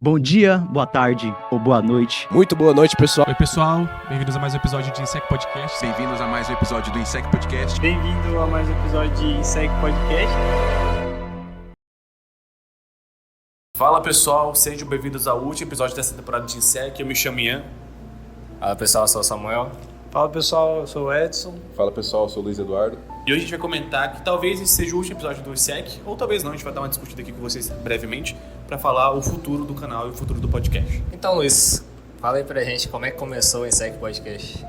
Bom dia, boa tarde ou boa noite. Muito boa noite, pessoal. Oi, pessoal. Bem-vindos a mais um episódio de INSEC Podcast. Bem-vindos a mais um episódio do INSEC Podcast. Bem-vindo a mais um episódio de INSEC Podcast. Fala, pessoal. Sejam bem-vindos ao último episódio dessa temporada de INSEC. Eu me chamo Ian. Fala, pessoal. Eu sou o Samuel. Fala, pessoal. Eu sou o Edson. Fala, pessoal. Eu sou o Luiz Eduardo. E hoje a gente vai comentar que talvez esse seja o último episódio do INSEC, ou talvez não. A gente vai dar uma discutida aqui com vocês brevemente para falar o futuro do canal e o futuro do podcast. Então, Luiz, fala aí pra gente como é que começou o INSEC Podcast.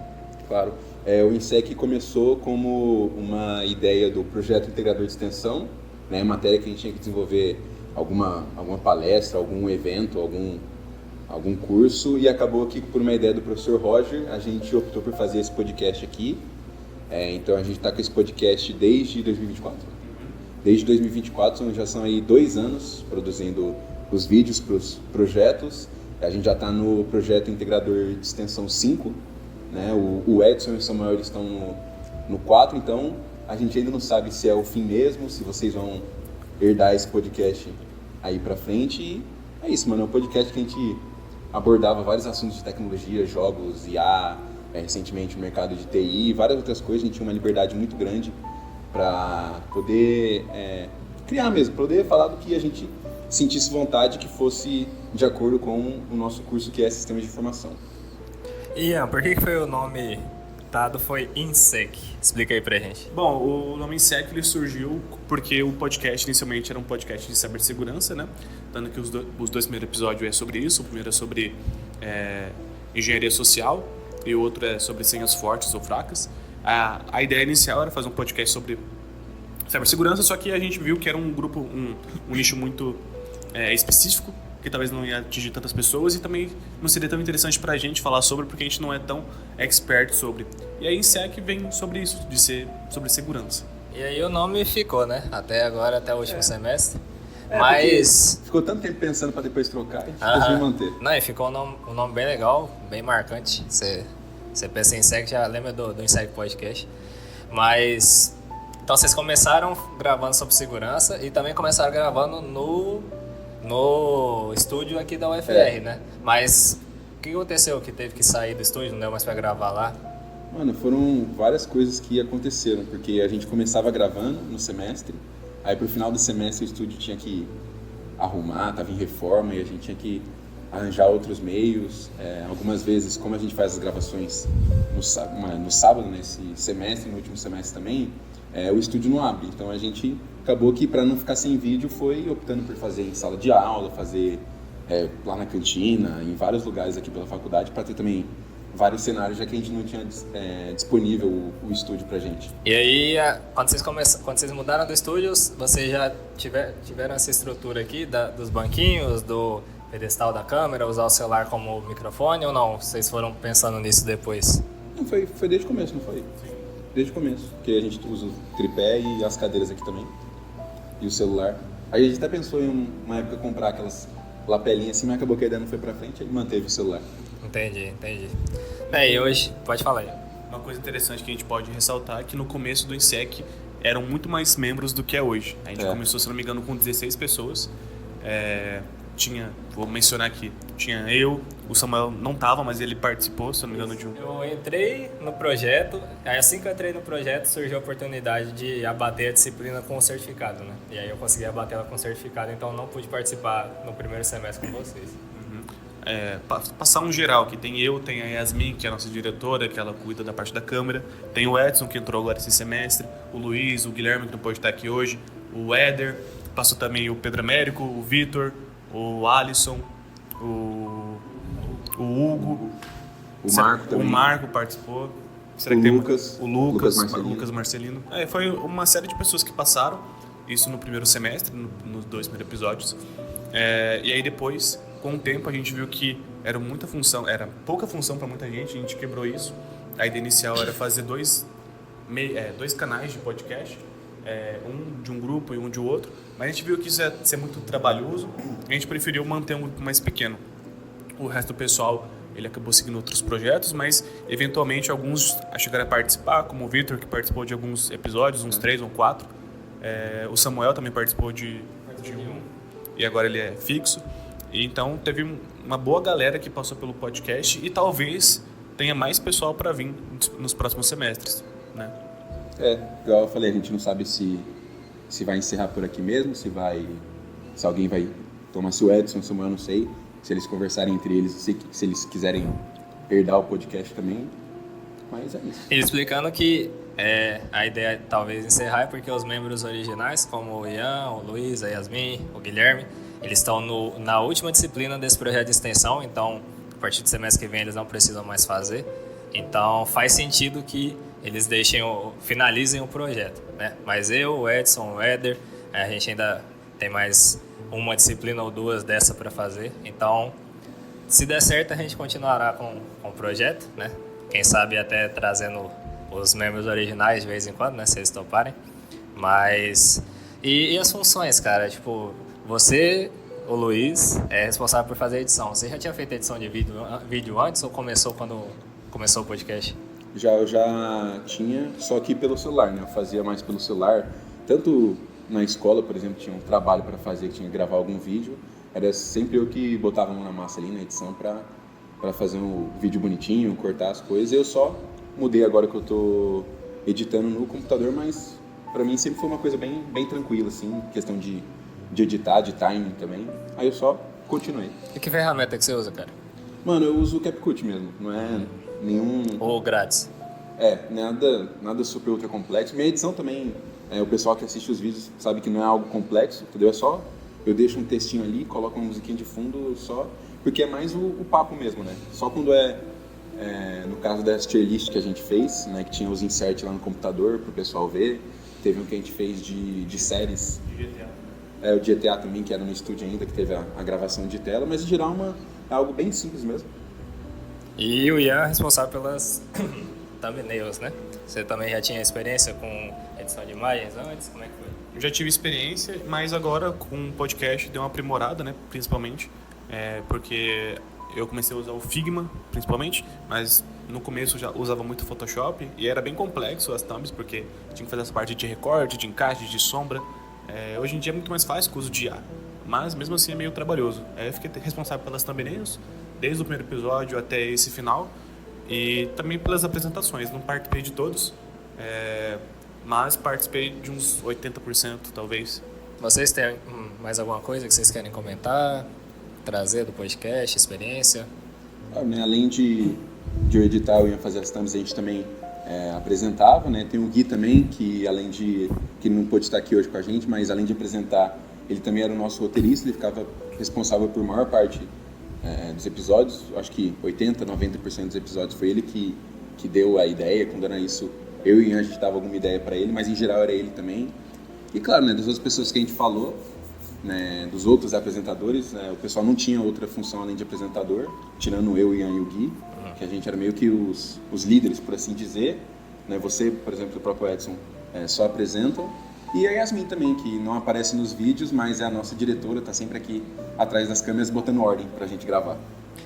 Claro. O INSEC começou como uma ideia do projeto integrador de extensão, né? Matéria que a gente tinha que desenvolver alguma palestra, algum evento, algum curso, e acabou que por uma ideia do professor Roger, a gente optou por fazer esse podcast aqui. Então a gente está com esse podcast desde 2024. Desde 2024, já são aí 2 anos produzindo os vídeos para os projetos. A gente já está no projeto integrador de extensão 5, né? O Edson e o Samuel eles estão no 4, então a gente ainda não sabe se é o fim mesmo, se vocês vão herdar esse podcast aí para frente. E é isso, mano, é um podcast que a gente abordava vários assuntos de tecnologia, jogos, IA, recentemente o mercado de TI e várias outras coisas. A gente tinha uma liberdade muito grande para poder criar mesmo, poder falar do que a gente sentisse vontade, que fosse de acordo com o nosso curso, que é Sistemas de Informação. Ian, por que foi o nome dado foi INSEC? Explica aí pra gente. Bom, o nome INSEC ele surgiu porque o podcast inicialmente era um podcast de cibersegurança, né? Tanto que os dois primeiros episódios é sobre isso. O primeiro é sobre engenharia social e o outro é sobre senhas fortes ou fracas. A ideia inicial era fazer um podcast sobre cibersegurança, só que a gente viu que era um grupo, um nicho muito específico, que talvez não ia atingir tantas pessoas e também não seria tão interessante pra gente falar sobre, porque a gente não é tão expert sobre. E a INSEC vem sobre isso, de ser sobre segurança. E aí o nome ficou, né? Até agora, até o último semestre. Mas ficou tanto tempo pensando para depois trocar, a gente conseguiu manter. Não, e ficou um nome bem legal, bem marcante. Você pensa em INSEC, já lembra do INSEC Podcast. Mas então vocês começaram gravando sobre segurança e também começaram gravando no estúdio aqui da UFR, né? Mas o que aconteceu que teve que sair do estúdio, não deu mais pra gravar lá? Mano, foram várias coisas que aconteceram, porque a gente começava gravando no semestre, aí pro final do semestre o estúdio tinha que arrumar, tava em reforma e a gente tinha que arranjar outros meios. Algumas vezes, como a gente faz as gravações no sábado, nesse semestre, no último semestre também, o estúdio não abre, então a gente acabou que, para não ficar sem vídeo, foi optando por fazer em sala de aula, fazer lá na cantina, em vários lugares aqui pela faculdade, para ter também vários cenários, já que a gente não tinha disponível o estúdio pra gente. E aí, quando vocês mudaram do estúdio, vocês já tiveram essa estrutura aqui dos banquinhos, do pedestal da câmera, usar o celular como microfone ou não? Vocês foram pensando nisso depois? Não, foi desde o começo, não foi? Sim. Desde o começo, porque a gente usa o tripé e as cadeiras aqui também, e o celular. Aí a gente até pensou em uma época comprar aquelas lapelinhas assim, mas acabou que a ideia não foi pra frente, aí manteve o celular. Entendi. E hoje, pode falar aí. Uma coisa interessante que a gente pode ressaltar é que no começo do INSEC eram muito mais membros do que é hoje. A gente começou, se não me engano, com 16 pessoas. Vou mencionar aqui, tinha eu, o Samuel não estava, mas ele participou, se não me engano, de um... Eu entrei no projeto, aí assim que eu entrei no projeto surgiu a oportunidade de abater a disciplina com o certificado, né? E aí eu consegui abater ela com o certificado, então não pude participar no primeiro semestre com vocês. Passar um geral, que tem eu, tem a Yasmin, que é a nossa diretora, que ela cuida da parte da câmera, tem o Edson, que entrou agora esse semestre, o Luiz, o Guilherme, que não pode estar aqui hoje, o Éder, passou também o Pedro Américo, o Vitor, o Alisson, o Hugo, o Marco também. O Marco participou. O Lucas Marcelino. Foi uma série de pessoas que passaram isso no primeiro semestre, nos 2 primeiros episódios. E aí depois, com o tempo, a gente viu que era pouca função para muita gente, a gente quebrou isso. A ideia inicial era fazer 2 canais de podcast, um de um grupo e um de outro, mas a gente viu que isso ia ser muito trabalhoso, a gente preferiu manter um grupo mais pequeno. O resto do pessoal, ele acabou seguindo outros projetos, mas eventualmente alguns chegaram a participar, como o Vitor, que participou de alguns episódios, uns 3 ou 4. O Samuel também participou de um, e agora ele é fixo. E então teve uma boa galera que passou pelo podcast e talvez tenha mais pessoal para vir nos próximos semestres, né? Igual eu falei, a gente não sabe se vai encerrar por aqui mesmo, se alguém vai tomar, se o Edson, se o eu não sei, se eles conversarem entre eles, se eles quiserem herdar o podcast também, mas é isso. E explicando que a ideia é talvez encerrar é porque os membros originais, como o Ian, o Luiz, a Yasmin, o Guilherme, eles estão na última disciplina desse projeto de extensão, então a partir do semestre que vem eles não precisam mais fazer. Então faz sentido que eles finalizem o projeto, né? Mas eu, o Edson, o Éder, a gente ainda tem mais uma disciplina ou duas dessa para fazer. Então, se der certo, a gente continuará com o projeto, né? Quem sabe até trazendo os membros originais de vez em quando, né? Se eles toparem. Mas... E as funções, cara? Tipo, você, o Luiz, é responsável por fazer a edição. Você já tinha feito edição de vídeo antes ou começou quando começou o podcast? Eu já tinha, só que pelo celular, né? Eu fazia mais pelo celular. Tanto na escola, por exemplo, tinha um trabalho para fazer, que tinha que gravar algum vídeo. Era sempre eu que botava a mão na massa ali na edição para fazer um vídeo bonitinho, cortar as coisas. Eu só mudei agora que eu tô editando no computador, mas para mim sempre foi uma coisa bem, bem tranquila, assim, questão de editar, de timing também. Aí eu só continuei. E que ferramenta que você usa, cara? Mano, eu uso o CapCut mesmo, não é nenhum... Ou grátis? Nada super ultra complexo. Minha edição também, o pessoal que assiste os vídeos sabe que não é algo complexo, entendeu? É só, eu deixo um textinho ali, coloco uma musiquinha de fundo só, porque é mais o papo mesmo, né? Só quando no caso da tier list que a gente fez, né, que tinha os inserts lá no computador pro pessoal ver, teve um que a gente fez de séries. De GTA. O GTA também, que era no estúdio ainda, que teve a gravação de tela, mas em geral é algo bem simples mesmo. E o Ian é responsável pelas thumbnails, né? Você também já tinha experiência com edição de imagens antes? Como é que foi? Eu já tive experiência, mas agora com o podcast deu uma aprimorada, né? Principalmente, porque eu comecei a usar o Figma, principalmente, mas no começo eu já usava muito Photoshop e era bem complexo as thumbs, porque tinha que fazer essa parte de recorte, de encaixe, de sombra. Hoje em dia é muito mais fácil com o uso de IA, mas mesmo assim é meio trabalhoso. Eu fiquei responsável pelas thumbnails, desde o primeiro episódio até esse final, e também pelas apresentações. Não participei de todos, mas participei de uns 80%, talvez. Vocês têm mais alguma coisa que vocês querem comentar, trazer do podcast, experiência? Além de eu editar, eu ia fazer as thumbs, a gente também apresentava, né? Tem o Gui também, que além de... que não pôde estar aqui hoje com a gente, mas além de apresentar, ele também era o nosso roteirista, ele ficava responsável por maior parte dos episódios. Acho que 80%, 90% dos episódios foi ele que deu a ideia. Quando era isso, eu e o Ian, a gente dava alguma ideia para ele, mas em geral era ele também. E claro, né, das outras pessoas que a gente falou, né, dos outros apresentadores, né, o pessoal não tinha outra função além de apresentador, tirando eu, Ian e o Gui, que a gente era meio que os líderes, por assim dizer. Né, você, por exemplo, o próprio Edson, só apresentam. E a Yasmin também, que não aparece nos vídeos, mas é a nossa diretora, tá sempre aqui atrás das câmeras botando ordem pra gente gravar.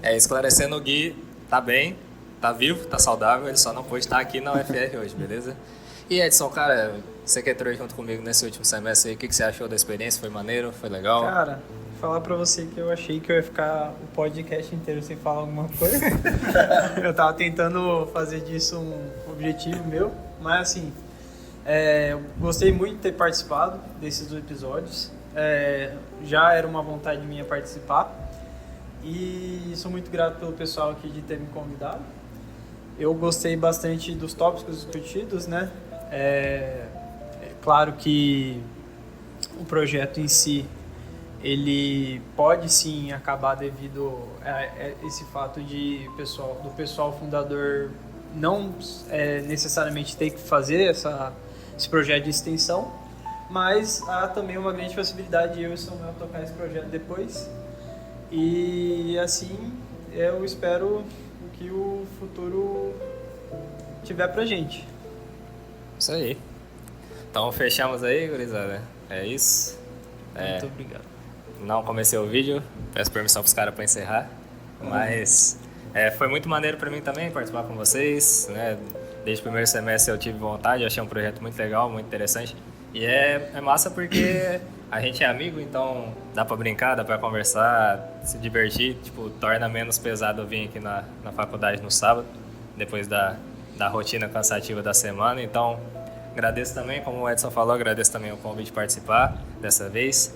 Esclarecendo, o Gui tá bem, tá vivo, tá saudável, ele só não pôde estar aqui na UFR hoje, beleza? E Edson, cara, você que entrou junto comigo nesse último semestre aí, o que você achou da experiência? Foi maneiro? Foi legal? Cara, falar pra você que eu achei que eu ia ficar o podcast inteiro sem falar alguma coisa. Eu tava tentando fazer disso um objetivo meu, mas assim, eu gostei muito de ter participado desses 2 episódios. Já era uma vontade minha participar e sou muito grato pelo pessoal aqui de ter me convidado. Eu gostei bastante dos tópicos discutidos, né? Claro que o projeto em si ele pode sim acabar devido a esse fato do pessoal fundador não necessariamente ter que fazer esse projeto de extensão, mas há também uma grande possibilidade de eu e o Samuel tocar esse projeto depois. E assim eu espero que o futuro tiver pra gente. Isso aí. Então fechamos aí, gurizada. É isso. Muito obrigado. Não comecei o vídeo, peço permissão pros caras pra encerrar. Mas foi muito maneiro pra mim também participar com vocês, né? Desde o primeiro semestre eu tive vontade, eu achei um projeto muito legal, muito interessante. E é massa porque a gente é amigo, então dá pra brincar, dá pra conversar, se divertir, tipo, torna menos pesado eu vir aqui na faculdade no sábado, depois da rotina cansativa da semana. Então, agradeço também, como o Edson falou, agradeço também o convite de participar dessa vez,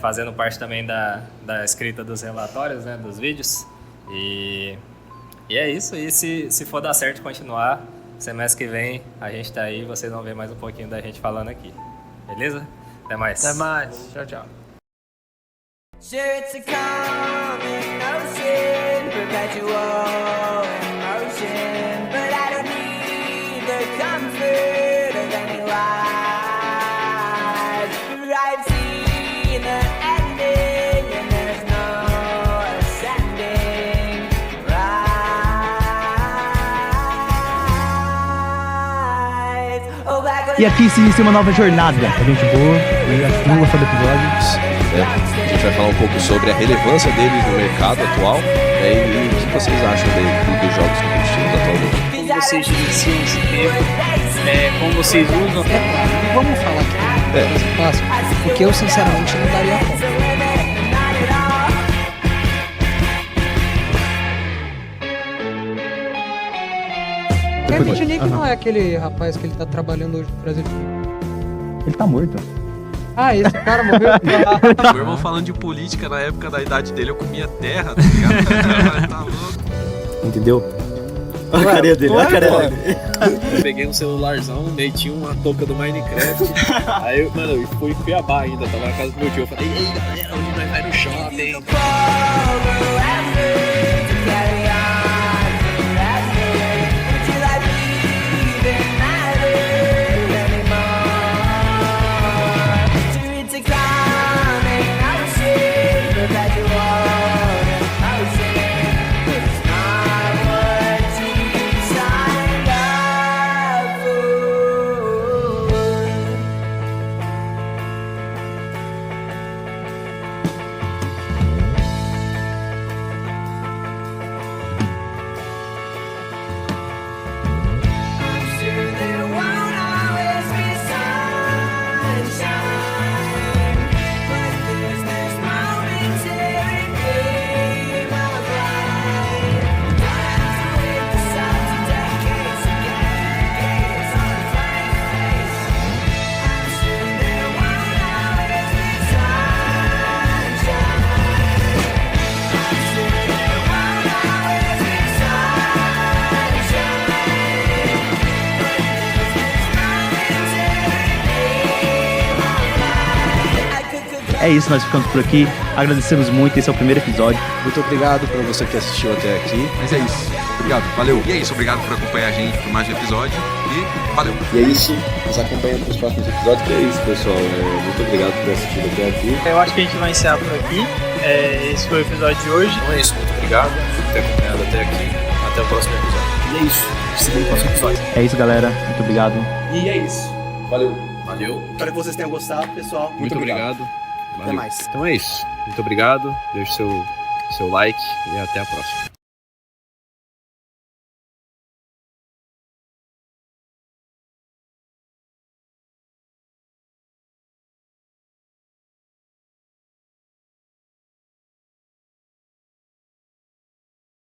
fazendo parte também da escrita dos relatórios, né, dos vídeos. E é isso, e se for dar certo continuar, semestre que vem a gente tá aí, vocês vão ver mais um pouquinho da gente falando aqui. Beleza? Até mais. Até mais. Tchau, tchau. Sure, it's a common ocean, perpetual emotion, but I don't need the comfort of any lies. I've seen the ending, and there's no ascending rise. Oh, back when E aqui se inicia uma nova jornada. A gente boa, e acho que não gostou do episódio. A gente vai falar um pouco sobre a relevância dele no mercado atual, e o que vocês acham dos jogos competitivos atualmente. Como vocês iniciam esse tempo, como vocês usam. Vamos falar aqui uma coisa fácil, porque eu sinceramente não daria conta. Kevin Nick não é aquele rapaz que ele tá trabalhando hoje no Brasil. Ele tá morto. Ah, esse cara morreu. Meu irmão falando de política, na época da idade dele eu comia terra, tá ligado? Tá louco. Entendeu? Olha a carinha dele, olha a carinha dele. Eu peguei um celularzão, meti uma touca do Minecraft. Aí, mano, eu fui em Cuiabá ainda, tava na casa do meu tio. Eu falei, ei galera, hoje nós vai no shopping. É isso, nós ficamos por aqui. Agradecemos muito, esse é o primeiro episódio. Muito obrigado para você que assistiu até aqui. Mas é isso. Obrigado, valeu. E é isso, obrigado por acompanhar a gente por mais um episódio. E valeu. E é isso, nos acompanha para os próximos episódios. Que é isso, pessoal. Muito obrigado por ter assistido até aqui. Eu acho que a gente vai encerrar por aqui. Esse foi o episódio de hoje. Então é isso, muito obrigado por ter acompanhado até aqui. Até o próximo episódio. E é isso, seguimos o próximo episódio. É isso, galera. Muito obrigado. E é isso. Valeu. Valeu. Espero que vocês tenham gostado, pessoal. Muito obrigado. Até mais. Então é isso. Muito obrigado. Deixe seu like e até a próxima.